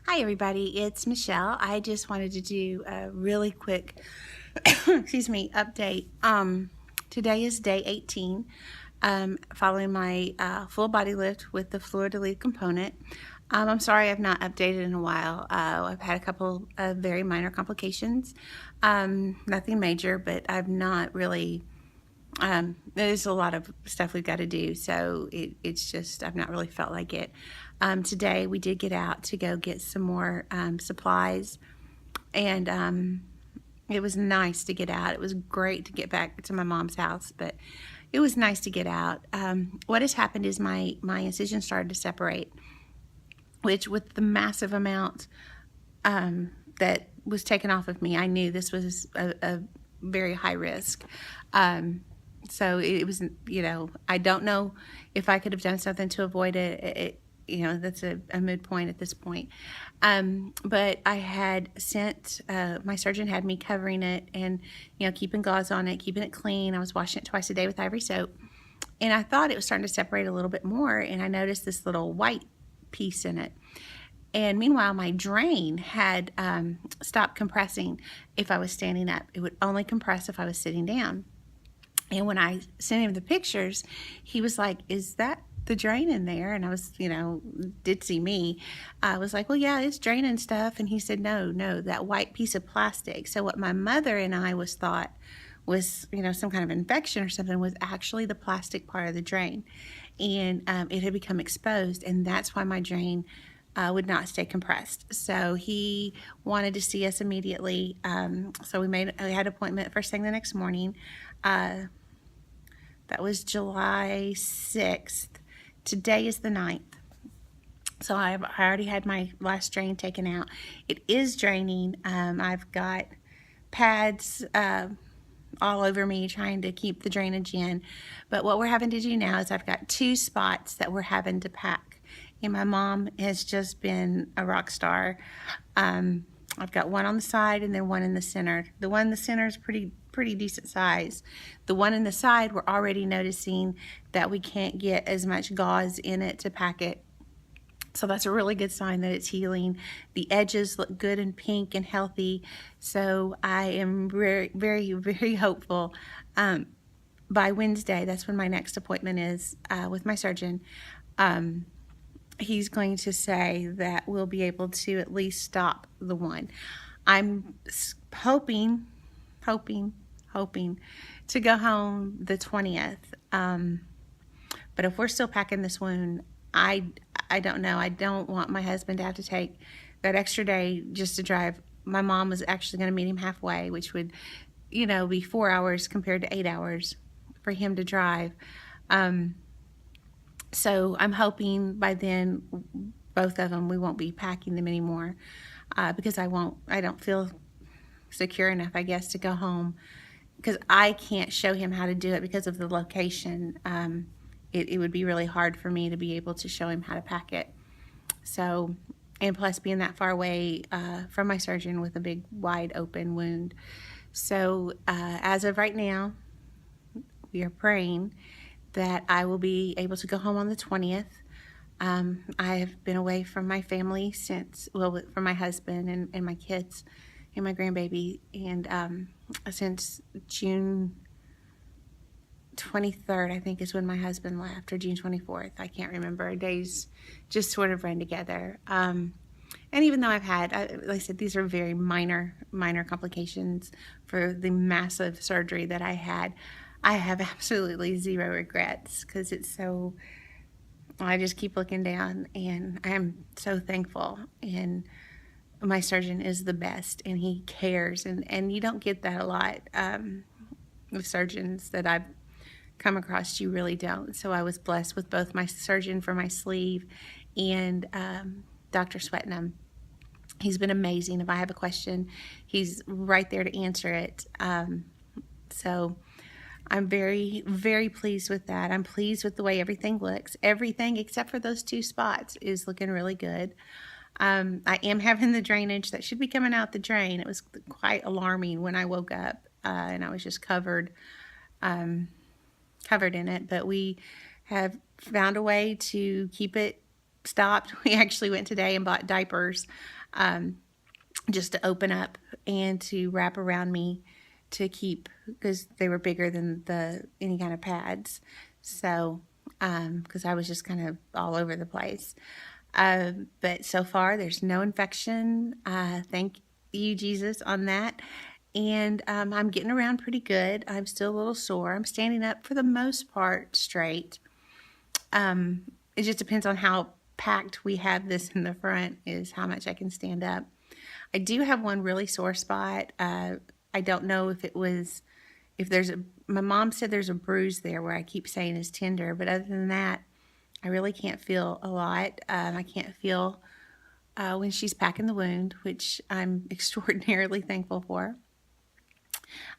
Hi everybody, it's Michelle. I just wanted to do a really quick excuse me, update. Today is day 18, following my full body lift with the fleur de lis component. I'm sorry I've not updated in a while. I've had a couple of very minor complications. Nothing major, but I've not really there's a lot of stuff we've got to do, so it's just I've not really felt like it. Today we did get out to go get some more supplies, and it was nice to get out. It was great to get back to my mom's house, but it was nice to get out. What has happened is my incision started to separate, which with the massive amount that was taken off of me, I knew this was a very high risk. So it was, I don't know if I could have done something to avoid it. That's a moot point at this point. But I had sent, my surgeon had me covering it and, keeping gauze on it, keeping it clean. I was washing it twice a day with Ivory soap. And I thought it was starting to separate a little bit more. And I noticed this little white piece in it. And meanwhile, my drain had stopped compressing if I was standing up. It would only compress if I was sitting down. And when I sent him the pictures, he was like, "Is that the drain in there?" And I was, ditzy me. I was like, "Well, yeah, it's draining stuff." And he said, no, that white piece of plastic. So what my mother and I thought was, some kind of infection or something was actually the plastic part of the drain. And it had become exposed. And that's why my drain would not stay compressed. So he wanted to see us immediately. So we had an appointment first thing the next morning. That was July 6th. Today is the 9th. So I already had my last drain taken out. It is draining. I've got pads all over me trying to keep the drainage in. But what we're having to do now is I've got 2 spots that we're having to pack. And my mom has just been a rock star. I've got one on the side and then one in the center. The one in the center is pretty decent size. The one in the side, we're already noticing that we can't get as much gauze in it to pack it. So that's a really good sign that it's healing. The edges look good and pink and healthy. So I am very, very, very hopeful. By Wednesday, that's when my next appointment is with my surgeon. He's going to say that we'll be able to at least stop the one. I'm hoping to go home the 20th. But if we're still packing this wound, I don't know. I don't want my husband to have to take that extra day just to drive. My mom was actually going to meet him halfway, which would, be 4 hours compared to 8 hours for him to drive. So I'm hoping by then, both of them, we won't be packing them anymore because I don't feel secure enough, I guess, to go home because I can't show him how to do it because of the location. It would be really hard for me to be able to show him how to pack it. So, and plus being that far away from my surgeon with a big wide open wound. So as of right now, we are praying that I will be able to go home on the 20th. I have been away from my family from my husband and my kids and my grandbaby, and since June 23rd, I think is when my husband left, or June 24th. I can't remember. Days just sort of run together. And even though I've had, like I said, these are very minor complications for the massive surgery that I had, I have absolutely zero regrets because I just keep looking down and I'm so thankful. And my surgeon is the best and he cares. And you don't get that a lot with surgeons that I've come across. You really don't. So I was blessed with both my surgeon for my sleeve and Dr. Swetnam. He's been amazing. If I have a question, he's right there to answer it. So I'm very, very pleased with that. I'm pleased with the way everything looks. Everything except for those 2 spots is looking really good. I am having the drainage that should be coming out the drain. It was quite alarming when I woke up and I was just covered in it. But we have found a way to keep it stopped. We actually went today and bought diapers just to open up and to wrap around me to keep, because they were bigger than any kind of pads. So, because I was just kind of all over the place. But so far, there's no infection. Thank you, Jesus, on that. And I'm getting around pretty good. I'm still a little sore. I'm standing up for the most part straight. It just depends on how packed we have this in the front is how much I can stand up. I do have one really sore spot. I don't know my mom said there's a bruise there where I keep saying is tender, but other than that, I really can't feel a lot. I can't feel when she's packing the wound, which I'm extraordinarily thankful for.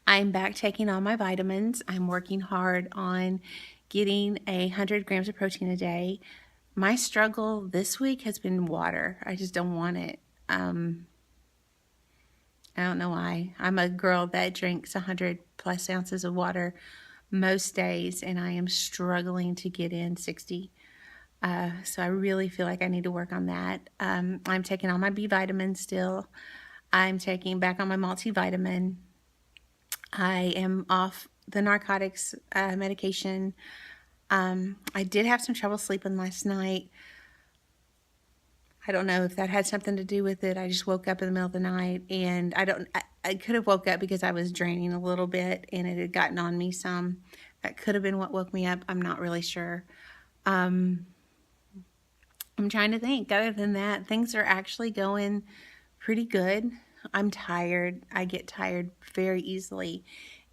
I'm back taking all my vitamins. I'm working hard on getting 100 grams of protein a day. My struggle this week has been water. I just don't want it. I don't know why. I'm a girl that drinks 100 plus ounces of water most days, and I am struggling to get in 60. So I really feel like I need to work on that. I'm taking all my B vitamins still. I'm taking back on my multivitamin. I am off the narcotics medication. I did have some trouble sleeping last night. I don't know if that had something to do with it. I just woke up in the middle of the night, and I could have woke up because I was draining a little bit and it had gotten on me some. That could have been what woke me up. I'm not really sure. I'm trying to think. Other than that, things are actually going pretty good. I'm tired. I get tired very easily.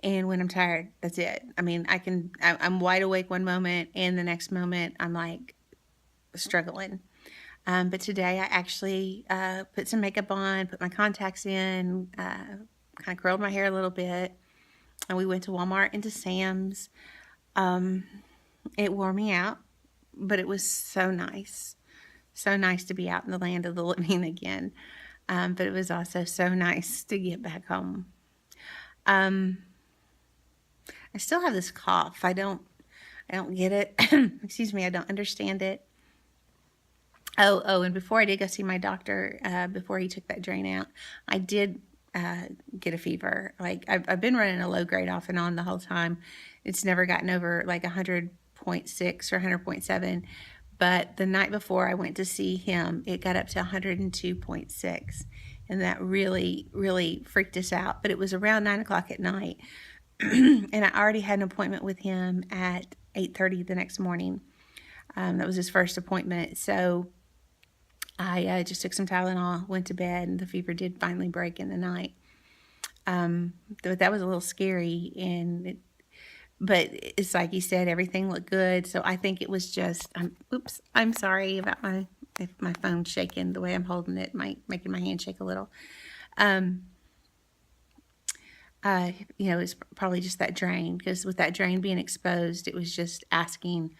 And when I'm tired, that's it. I mean, I'm wide awake one moment, and the next moment I'm like struggling. But today I actually put some makeup on, put my contacts in, kind of curled my hair a little bit, and we went to Walmart and to Sam's. It wore me out, but it was so nice. So nice to be out in the land of the living again. But it was also so nice to get back home. I still have this cough. I don't get it. Excuse me, I don't understand it. Oh, and before I did go see my doctor, before he took that drain out, I did get a fever. Like, I've been running a low grade off and on the whole time. It's never gotten over like 100.6 or 100.7. But the night before I went to see him, it got up to 102.6. And that really, really freaked us out. But it was around 9 o'clock at night. And I already had an appointment with him at 8:30 the next morning. That was his first appointment. So I just took some Tylenol, went to bed, and the fever did finally break in the night. But that was a little scary, but it's like he said, everything looked good. So I think it was just, I'm sorry about if my phone's shaking the way I'm holding it, making my hand shake a little. It's probably just that drain, because with that drain being exposed, it was just asking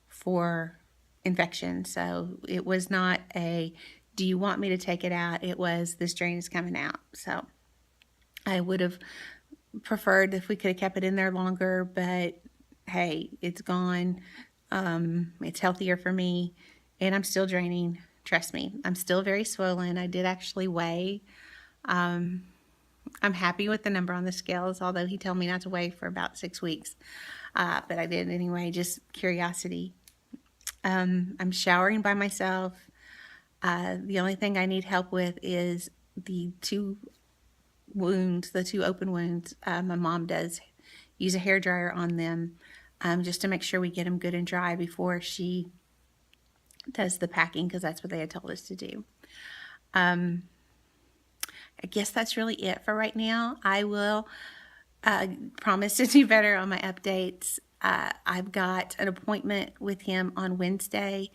for infection. So it was not do you want me to take it out? It was, this drain is coming out. So I would have preferred if we could have kept it in there longer, but hey, it's gone. It's healthier for me, and I'm still draining. Trust me, I'm still very swollen. I did actually weigh. I'm happy with the number on the scales, although he told me not to weigh for about 6 weeks. But I did anyway, just curiosity. I'm showering by myself. The only thing I need help with is the two open wounds. My mom does use a hairdryer on them, just to make sure we get them good and dry before she does the packing, because that's what they had told us to do. I guess that's really it for right now. I will promise to do better on my updates. I've got an appointment with him on Wednesday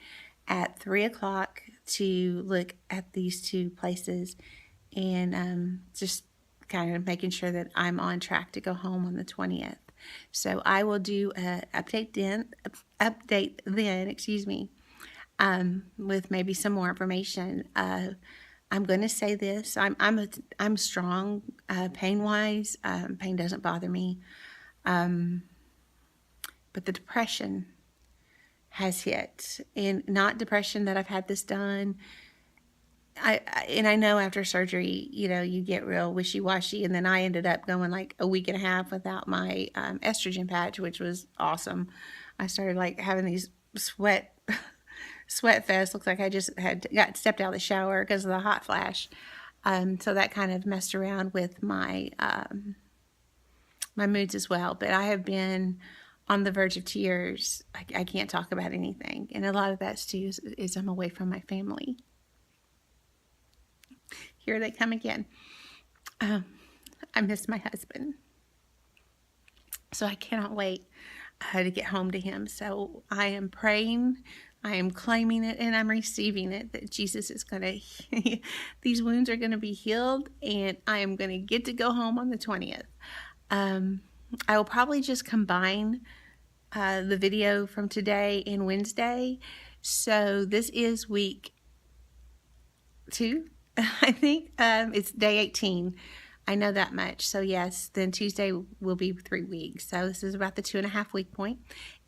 at 3 o'clock to look at these two places, and just kind of making sure that I'm on track to go home on the 20th. So I will do an update then, excuse me, with maybe some more information. I'm going to say this. I'm strong pain-wise. Pain doesn't bother me. But the depression has hit, and not depression that I've had this done. I know after surgery, you know, you get real wishy-washy, and then I ended up going like a week and a half without my estrogen patch, which was awesome. I started like having these sweat fest. Looks like I just got stepped out of the shower because of the hot flash. So that kind of messed around with my my moods as well. But I have been on the verge of tears. I can't talk about anything, and a lot of that's too is I'm away from my family. Here they come again. I miss my husband, so I cannot wait to get home to him. So I am praying, I am claiming it, and I'm receiving it, that Jesus is going to, these wounds are going to be healed, and I am going to get to go home on the 20th. I will probably just combine the video from today and Wednesday. So this is week 2. I think it's day 18. I know that much. So yes, then Tuesday will be 3 weeks. So this is about the 2.5 week point.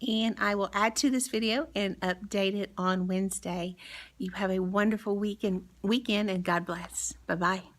And I will add to this video and update it on Wednesday. You have a wonderful weekend, and God bless. Bye-bye.